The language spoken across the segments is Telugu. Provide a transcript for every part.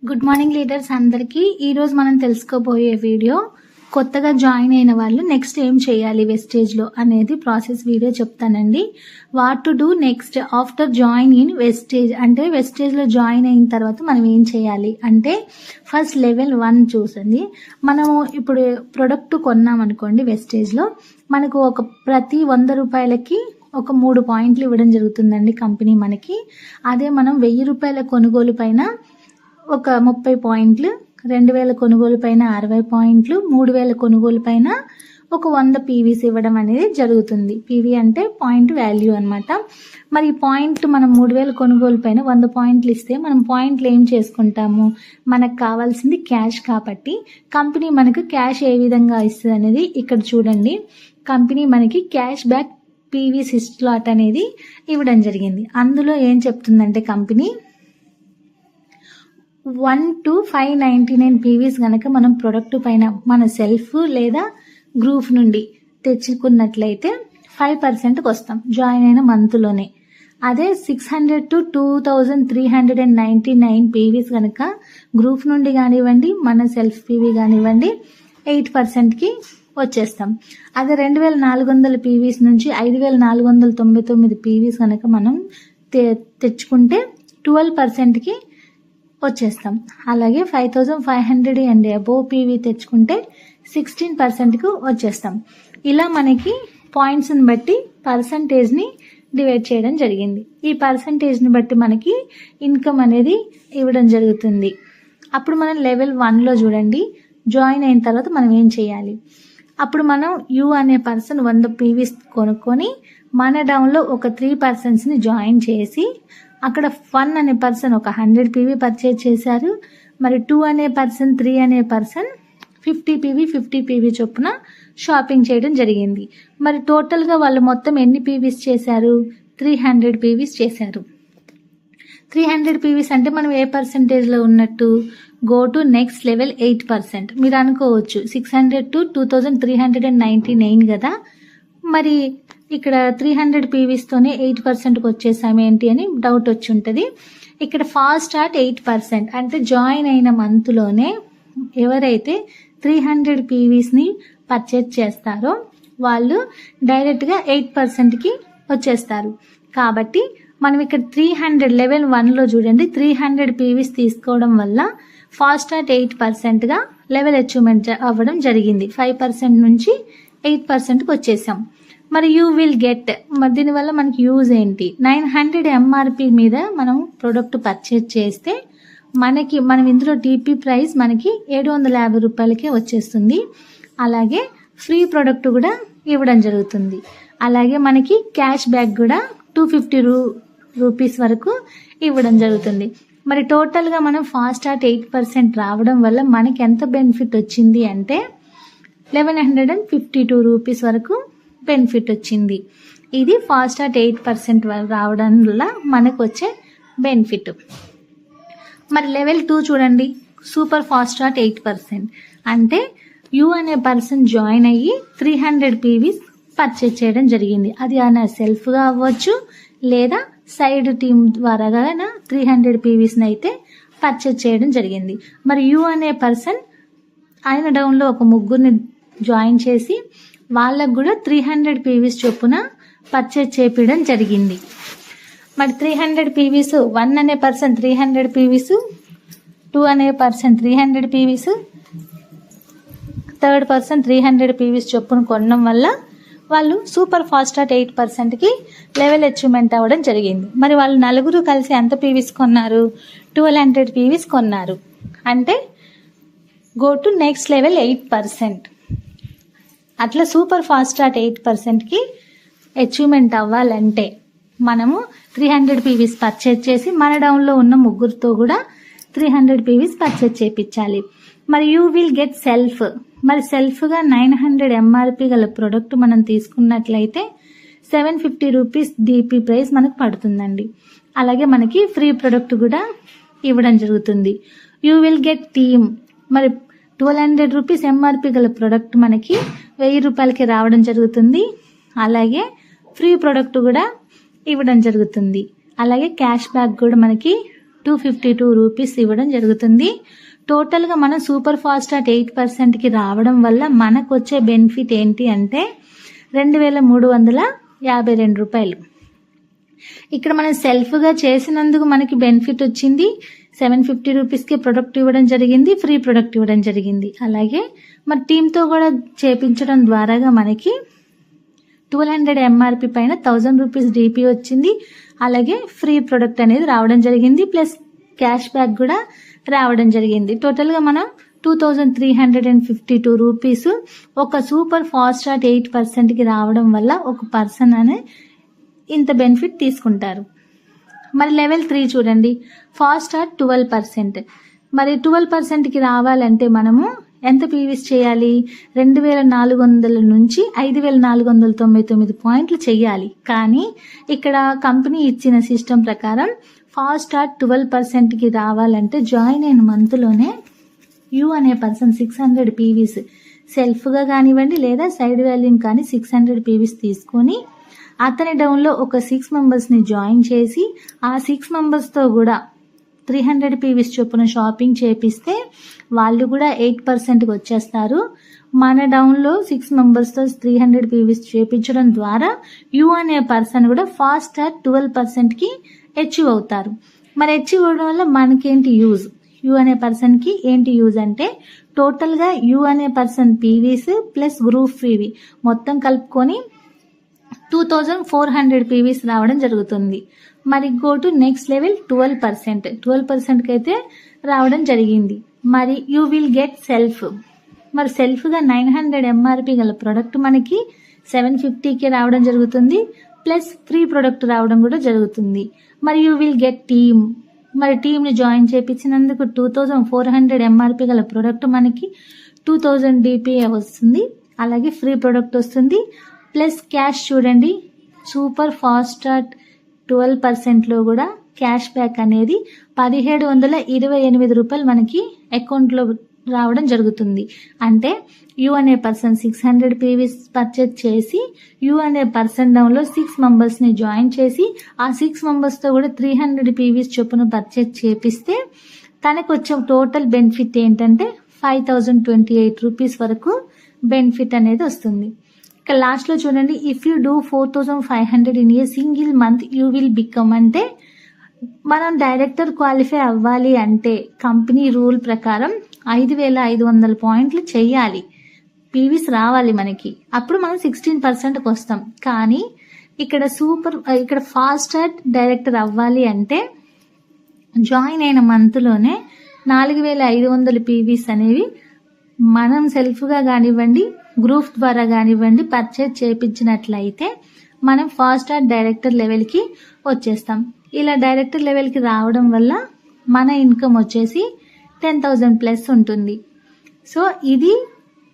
గుడ్ మార్నింగ్ లీడర్స్ అందరికీ. ఈరోజు మనం తెలుసుకోబోయే వీడియో కొత్తగా జాయిన్ అయిన వాళ్ళు నెక్స్ట్ ఏం చేయాలి వెస్టేజ్లో అనేది ప్రాసెస్ వీడియో చెప్తానండి. What to do next after join in wastage అంటే వెస్టేజ్లో జాయిన్ అయిన తర్వాత మనం ఏం చేయాలి అంటే ఫస్ట్ లెవెల్ 1 చూసండి. మనము ఇప్పుడు ప్రొడక్ట్ కొన్నాం అనుకోండి వెస్టేజ్లో, మనకు ప్రతి 100 రూపాయలకి ఒక 3 పాయింట్లు ఇవ్వడం జరుగుతుందండి కంపెనీ మనకి. అదే మనం 1000 రూపాయల కొనుగోలు పైన ఒక 30 పాయింట్లు, 2000 కొనుగోలు పైన 60 పాయింట్లు, 3000 కొనుగోలు పైన ఒక 100 పీవీస్ ఇవ్వడం అనేది జరుగుతుంది. పీవీ అంటే పాయింట్ వాల్యూ అనమాట. మరి పాయింట్లు మనం 3000 కొనుగోలు పైన 100 పాయింట్లు ఇస్తే మనం పాయింట్లు ఏం చేసుకుంటాము, మనకు కావాల్సింది క్యాష్ కాబట్టి కంపెనీ మనకు క్యాష్ ఏ విధంగా ఇస్తుంది అనేది ఇక్కడ చూడండి. కంపెనీ మనకి క్యాష్ బ్యాక్ పీవీ సిస్లాట్ అనేది ఇవ్వడం జరిగింది. అందులో ఏం చెప్తుందంటే కంపెనీ 1 to 599 పీవీస్ కనుక మనం ప్రొడక్ట్ పైన మన సెల్ఫ్ లేదా గ్రూప్ నుండి తెచ్చుకున్నట్లయితే 5%కి వస్తాం జాయిన్ అయిన మంత్లోనే. అదే 600 to 2399 పీవీస్ కనుక గ్రూప్ నుండి కానివ్వండి, మన సెల్ఫ్ పీవీ కానివ్వండి 8%కి వచ్చేస్తాం. అదే 2400 పీవీస్ నుంచి 5499 పీవీస్ కనుక మనం తెచ్చుకుంటే 12%కి వచ్చేస్తాం. అలాగే 5500 అండ్ అబోవ్ పీవీ తెచ్చుకుంటే 16%కు వచ్చేస్తాం. ఇలా మనకి పాయింట్స్ని బట్టి పర్సంటేజ్ని డివైడ్ చేయడం జరిగింది. ఈ పర్సంటేజ్ని బట్టి మనకి ఇన్కమ్ అనేది ఇవ్వడం జరుగుతుంది. అప్పుడు మనం లెవెల్ 1లో చూడండి, జాయిన్ అయిన తర్వాత మనం ఏం చేయాలి. అప్పుడు మనం యూ అనే పర్సన్ 100 పీవీస్ కొనుక్కొని మన డౌన్లో ఒక 3 పర్సన్స్ని జాయిన్ చేసి అక్కడ 1 అనే పర్సన్ ఒక 100 పీవీ పర్చేజ్ చేశారు. మరి 2 అనే పర్సన్, 3 అనే పర్సన్ 50 పీవీ చొప్పున షాపింగ్ చేయడం జరిగింది. మరి టోటల్గా వాళ్ళు మొత్తం ఎన్ని పీవీస్ చేశారు, 300 పీవీస్ చేశారు. 300 పీవీస్ అంటే మనం ఏ పర్సంటేజ్లో ఉన్నట్టు, గో టు నెక్స్ట్ లెవెల్ 8%. మీరు అనుకోవచ్చు 600 to 2399 కదా, మరి ఇక్కడ 300 పీవీస్తోనే 8%కి వచ్చేసాము ఏంటి అని డౌట్ వచ్చి ఉంటుంది. ఇక్కడ ఫాస్ట్ స్టార్ట్ 8% అంటే జాయిన్ అయిన మంత్లోనే ఎవరైతే 300 పీవీస్ని పర్చేజ్ చేస్తారో వాళ్ళు డైరెక్ట్గా 8%కి వచ్చేస్తారు. కాబట్టి మనం ఇక్కడ 300 లెవెల్ 1లో చూడండి 300 పీవీస్ తీసుకోవడం వల్ల ఫాస్ట్ స్టార్ట్ 8%గా లెవెల్ అచీవ్మెంట్ అవ్వడం జరిగింది. 5% నుంచి 8%కి వచ్చేసాం. మరి యూ విల్ గెట్, మరి దీనివల్ల మనకి యూజ్ ఏంటి, 900 ఎంఆర్పి మీద మనం ప్రొడక్ట్ పర్చేజ్ చేస్తే మనం ఇందులో టీపీ ప్రైస్ మనకి 750 రూపాయలకే వచ్చేస్తుంది. అలాగే ఫ్రీ ప్రొడక్ట్ కూడా ఇవ్వడం జరుగుతుంది. అలాగే మనకి క్యాష్ బ్యాక్ కూడా 250 రూపీస్ వరకు ఇవ్వడం జరుగుతుంది. మరి టోటల్గా మనం ఫాస్ట్ స్టార్ట్ 8% రావడం వల్ల మనకి ఎంత బెనిఫిట్ వచ్చింది అంటే 1152 రూపీస్ వరకు బెనిఫిట్ వచ్చింది. ఇది ఫాస్ట్ స్టార్ట్ 8% రావడం వల్ల మనకు వచ్చే బెనిఫిట్. మరి లెవెల్ 2 చూడండి, సూపర్ ఫాస్ట్ స్టార్ట్ 8% అంటే యూ అనే పర్సన్ జాయిన్ అయ్యి 300 పీవీస్ పర్చేజ్ చేయడం జరిగింది. అది ఆయన సెల్ఫ్గా అవ్వచ్చు లేదా సైడ్ టీమ్ ద్వారా 300 పీవీస్ని అయితే పర్చేజ్ చేయడం జరిగింది. మరి యూ అనే పర్సన్ ఆయన డౌన్లో ఒక 3 జాయిన్ చేసి వాళ్ళకు కూడా 300 పీవీస్ చొప్పున పర్చేజ్ చేపించడం జరిగింది. మరి 300 పీవీస్ 1 అనే పర్సన్ 300 పీవీస్, 2 అనే person 300 PVs, third person 300 PVs చొప్పున కొనడం వల్ల వాళ్ళు సూపర్ ఫాస్ట్ స్టార్ట్ 8%కి లెవెల్ అచీవ్మెంట్ అవ్వడం జరిగింది. మరి వాళ్ళు నలుగురు కలిసి ఎంత పీవీస్ కొన్నారు, 1200 పీవీస్ కొన్నారు. అంటే గో టు నెక్స్ట్ లెవెల్ 8%. అట్లా సూపర్ ఫాస్ట్ స్టార్ట్ 8%కి అచీవ్మెంట్ అవ్వాలంటే మనము 300 పీవీస్ పర్చేజ్ చేసి మన డౌన్లో ఉన్న 3 కూడా 300 పీవీస్ పర్చేజ్ చేయించాలి. మరి యూ విల్ గెట్ సెల్ఫ్. మరి సెల్ఫ్గా 900 ఎంఆర్పి గల ప్రొడక్ట్ మనం తీసుకున్నట్లయితే 750 రూపీస్ డీపీ ప్రైస్ మనకు పడుతుందండి. అలాగే మనకి ఫ్రీ ప్రొడక్ట్ కూడా ఇవ్వడం జరుగుతుంది. You will get team. మరి 1200 రూపీస్ ఎంఆర్పి గల ప్రొడక్ట్ మనకి 1000 రూపాయలకి రావడం జరుగుతుంది. అలాగే ఫ్రీ ప్రొడక్ట్ కూడా ఇవ్వడం జరుగుతుంది. అలాగే క్యాష్ బ్యాక్ కూడా మనకి 252 రూపీస్ ఇవ్వడం జరుగుతుంది. టోటల్గా మనం సూపర్ ఫాస్ట్ స్టార్ట్ 8%కి రావడం వల్ల మనకు వచ్చే బెనిఫిట్ ఏంటి అంటే 2352 రూపాయలు. ఇక్కడ మనం సెల్ఫ్గా చేసినందుకు మనకి బెనిఫిట్ వచ్చింది. 750 రూపీస్కి ప్రొడక్ట్ ఇవ్వడం జరిగింది, ఫ్రీ ప్రొడక్ట్ ఇవ్వడం జరిగింది. అలాగే మరి టీంతో కూడా చేపించడం ద్వారాగా మనకి 1200 ఎంఆర్పి పైన 1000 రూపీస్ డిపి వచ్చింది. అలాగే ఫ్రీ ప్రొడక్ట్ అనేది రావడం జరిగింది, ప్లస్ క్యాష్ బ్యాక్ కూడా రావడం జరిగింది. టోటల్గా మనం 2352 రూపీస్ ఒక సూపర్ ఫాస్ట్ స్టార్ట్ 8%కి రావడం వల్ల ఒక పర్సన్ అనే ఇంత బెనిఫిట్ తీసుకుంటారు. మరి లెవెల్ 3 చూడండి, ఫాస్ట్ స్టార్ట్ 12%. మరి 12%కి రావాలంటే మనము ఎంత పీవీస్ చేయాలి? 2400 నుంచి 5499 పాయింట్లు చేయాలి. కానీ ఇక్కడ కంపెనీ ఇచ్చిన సిస్టమ్ ప్రకారం ఫాస్ట్ స్టార్ట్ 12%కి రావాలంటే జాయిన్ అయిన మంత్లోనే యూ అనే పర్సన్ 600 పీవీస్ సెల్ఫ్గా కానివ్వండి లేదా సైడ్ వాల్యూమ్ కానీ 600 పీవీస్ తీసుకొని అతని డౌన్లో ఒక 6 మెంబర్స్ని జాయిన్ చేసి ఆ 6 మెంబర్స్తో కూడా 300 పీవీస్ చొప్పున షాపింగ్ చేపిస్తే వాళ్ళు కూడా 8%కి వచ్చేస్తారు. మన డౌన్లో 6 మెంబర్స్తో 300 పీవీస్ చేపించడం ద్వారా యూ అనే పర్సన్ కూడా ఫాస్ట్ స్టార్ట్ 12%కి అచీవ్ అవుతారు. మరి అచీవ్ అవ్వడం వల్ల మనకేంటి యూజ్? యూ అనే పర్సన్కి ఏంటి యూజ్ అంటే టోటల్గా యూ అనే person PVs plus group PV మొత్తం కలుపుకొని 2400 పీవీస్ రావడం జరుగుతుంది. మరి గో టు నెక్స్ట్ లెవెల్ 12%కి అయితే రావడం జరిగింది. మరి యూ విల్ గెట్ సెల్ఫ్. మరి సెల్ఫ్గా 900 ఎంఆర్పి గల ప్రొడక్ట్ మనకి 750కి రావడం జరుగుతుంది, ప్లస్ ఫ్రీ ప్రొడక్ట్ రావడం కూడా జరుగుతుంది. మరి యూ విల్ గెట్ టీమ్. మరి టీమ్ని జాయిన్ చేయించినందుకు 2400 ఎంఆర్పి గల ప్రొడక్ట్ మనకి 2000 డిపిఏ వస్తుంది, అలాగే ఫ్రీ ప్రొడక్ట్ వస్తుంది, ప్లస్ క్యాష్ చూడండి సూపర్ ఫాస్ట్ స్టార్ట్ 12%లో కూడా క్యాష్ బ్యాక్ అనేది 1728 రూపాయలు మనకి అకౌంట్లో రావడం జరుగుతుంది. అంటే యూ అనే పర్సన్ 600 పీవీస్ పర్చేజ్ చేసి యూ అనే పర్సన్ డౌన్లో 6 మెంబర్స్ని జాయిన్ చేసి ఆ 6 మెంబర్స్తో కూడా 300 పీవీస్ చొప్పున పర్చేజ్ చేపిస్తే తనకు వచ్చే టోటల్ బెనిఫిట్ ఏంటంటే 5028 రూపీస్ వరకు బెనిఫిట్ అనేది వస్తుంది. ఇక లాస్ట్లో చూడండి, if you do 4500 in a single month you will become. అంటే మనం డైరెక్టర్ క్వాలిఫై అవ్వాలి అంటే కంపెనీ రూల్ ప్రకారం 5500 పాయింట్లు చెయ్యాలి, పీవీస్ రావాలి మనకి, అప్పుడు మనం 16%కి వస్తాం. కానీ ఇక్కడ ఫాస్ట్ స్టార్ట్ డైరెక్టర్ అవ్వాలి అంటే జాయిన్ అయిన మంత్లోనే 4500 పీవీస్ అనేవి మనం సెల్ఫ్గా కానివ్వండి గ్రూప్ ద్వారా కానివ్వండి పర్చేజ్ చేయించినట్లయితే మనం ఫాస్ట్ స్టార్ట్ డైరెక్టర్ లెవెల్కి వచ్చేస్తాం. ఇలా డైరెక్టర్ లెవెల్కి రావడం వల్ల మన ఇన్కమ్ వచ్చేసి 10,000 ప్లస్ ఉంటుంది. సో ఇది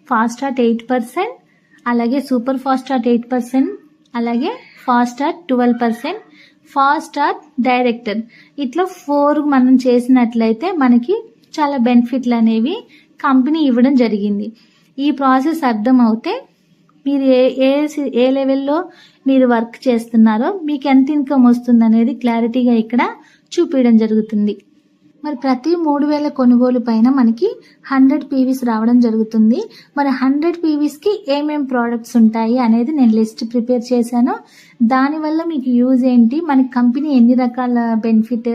ఫాస్ట్ స్టార్ట్ 8%, అలాగే సూపర్ ఫాస్ట్ స్టార్ట్ 8%, అలాగే fast start 12%, fast start director, ఇట్లా 4 మనం చేసినట్లయితే మనకి చాలా బెనిఫిట్లు అనేవి కంపెనీ ఇవ్వడం జరిగింది. ఈ ప్రాసెస్ అర్థం అవుతే మీరు ఏ లెవెల్లో మీరు వర్క్ చేస్తున్నారో మీకు ఎంత ఇన్కమ్ వస్తుంది అనేది క్లారిటీగా ఇక్కడ చూపించడం జరుగుతుంది. మరి ప్రతి 3000 కొనుగోలు పైన మనకి 100 పీవీస్ రావడం జరుగుతుంది. మరి 100 పీవీస్కి ఏమేం ప్రోడక్ట్స్ ఉంటాయి అనేది నేను లిస్ట్ ప్రిపేర్ చేశాను. దానివల్ల మీకు యూజ్ ఏంటి, మనకి కంపెనీ ఎన్ని రకాల బెనిఫిట్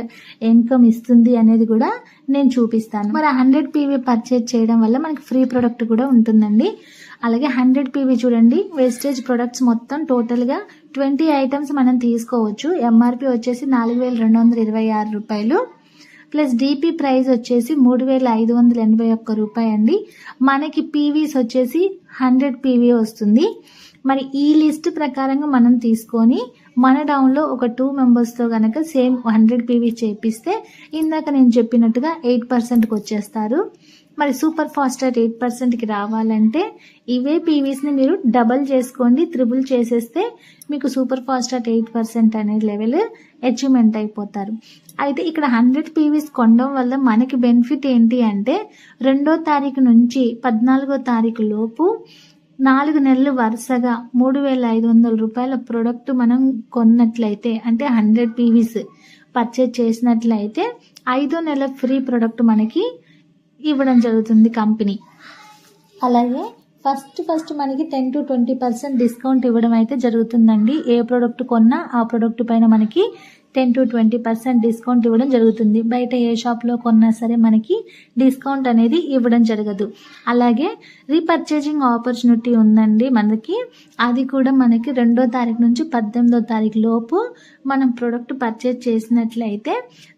ఇన్కమ్ ఇస్తుంది అనేది కూడా నేను చూపిస్తాను. మరి 100 పీవీ పర్చేజ్ చేయడం వల్ల మనకి ఫ్రీ ప్రొడక్ట్ కూడా ఉంటుందండి. అలాగే 100 పీవీ చూడండి, వేస్టేజ్ ప్రొడక్ట్స్ మొత్తం టోటల్గా 20 ఐటమ్స్ మనం తీసుకోవచ్చు. ఎంఆర్పి వచ్చేసి 4226 రూపాయలు, ప్లస్ డిపి ప్రైస్ వచ్చేసి 3581 రూపాయి అండి. మనకి పీవీస్ వచ్చేసి 100 పీవీ వస్తుంది. మరి ఈ లిస్ట్ ప్రకారంగా మనం తీసుకొని మన డౌన్లో ఒక 2 మెంబర్స్తో కనుక సేమ్ 100 పీవీ చేపిస్తే ఇందాక నేను చెప్పినట్టుగా 8%కి వచ్చేస్తారు. మరి సూపర్ ఫాస్ట్ స్టార్ట్ 8%కి రావాలంటే ఇవే పీవీస్ని మీరు డబల్ చేసుకోండి, త్రిబుల్ చేసేస్తే మీకు సూపర్ ఫాస్ట్ స్టార్ట్ 8% అనే లెవెల్ అచీవ్మెంట్ అయిపోతారు. అయితే ఇక్కడ 100 పీవీస్ కొనడం వల్ల మనకి బెనిఫిట్ ఏంటి అంటే 2వ తారీఖు నుంచి 14వ తారీఖు లోపు 4 నెలలు వరుసగా 3500 రూపాయల ప్రొడక్ట్ మనం కొన్నట్లయితే అంటే 100 పీవీస్ పర్చేజ్ చేసినట్లయితే 5వ నెల ఫ్రీ ప్రొడక్ట్ మనకి ఇవ్వడం జరుగుతుంది కంపెనీ. అలాగే ఫస్ట్ మనకి 10 to 20% డిస్కౌంట్ ఇవ్వడం అయితే జరుగుతుందండి. ఏ ప్రోడక్ట్ కొన్నా ఆ ప్రోడక్ట్ పైన మనకి 10 to 20% డిస్కౌంట్ ఇవ్వడం జరుగుతుంది. బయట ఏ షాప్లో కొన్నా సరే మనకి డిస్కౌంట్ అనేది ఇవ్వడం జరగదు. అలాగే రీపర్చేజింగ్ ఆపర్చునిటీ ఉందండి మనకి. అది కూడా మనకి 2వ తారీఖు నుంచి 18వ తారీఖు లోపు మనం ప్రోడక్ట్ పర్చేజ్ చేసినట్లయితే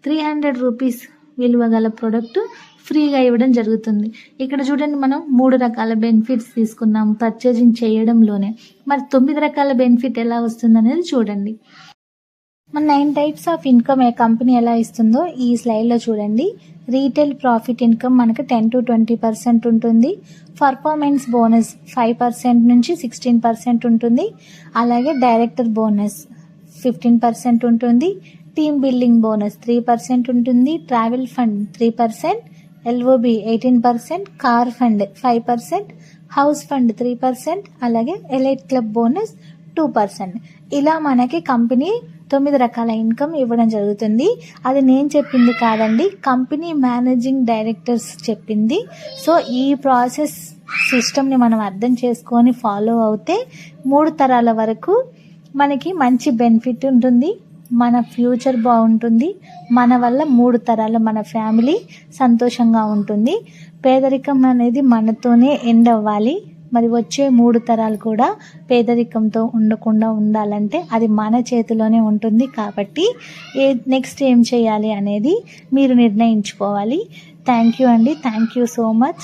300 రూపీస్ విలువ గల ప్రోడక్ట్ ఫ్రీగా ఇవ్వడం జరుగుతుంది. ఇక్కడ చూడండి, మనం 3 రకాల బెనిఫిట్స్ తీసుకున్నాం పర్చేజింగ్ చేయడంలోనే. మరి 9 రకాల బెనిఫిట్ ఎలా వస్తుంది అనేది చూడండి. మన 9 types of income A company ఎలా ఇస్తుందో ఈ స్లైడ్లో చూడండి. రీటైల్ ప్రాఫిట్ ఇన్కమ్ మనకు 10 to 20% ఉంటుంది. పర్ఫార్మెన్స్ బోనస్ 5% నుంచి 16% ఉంటుంది. అలాగే డైరెక్టర్ బోనస్ 15% ఉంటుంది. టీమ్ బిల్డింగ్ బోనస్ 3% ఉంటుంది. Travel fund 3%, LOB 18%, car fund 5%, house fund 3%, అలాగే ఎలైట్ క్లబ్ బోనస్ 2%. ఇలా మనకి కంపెనీ 9 రకాల ఇన్కమ్ ఇవ్వడం జరుగుతుంది. అది నేను చెప్పింది కాదండి, కంపెనీ మేనేజింగ్ డైరెక్టర్స్ చెప్పింది. సో ఈ ప్రాసెస్ సిస్టమ్ని మనం అర్థం చేసుకొని ఫాలో అవుతే 3 తరాల వరకు మనకి మంచి బెనిఫిట్ ఉంటుంది. మన ఫ్యూచర్ బాగుంటుంది. మన వల్ల 3 తరాల మన ఫ్యామిలీ సంతోషంగా ఉంటుంది. పేదరికం అనేది మనతోనే ఎండ్ అవ్వాలి. మరి వచ్చే 3 తరాలు కూడా పేదరికంతో ఉండకుండా ఉండాలంటే అది మన చేతిలోనే ఉంటుంది. కాబట్టి నెక్స్ట్ ఏం చేయాలి అనేది మీరు నిర్ణయించుకోవాలి. థ్యాంక్ యూ అండి. Thank you so much.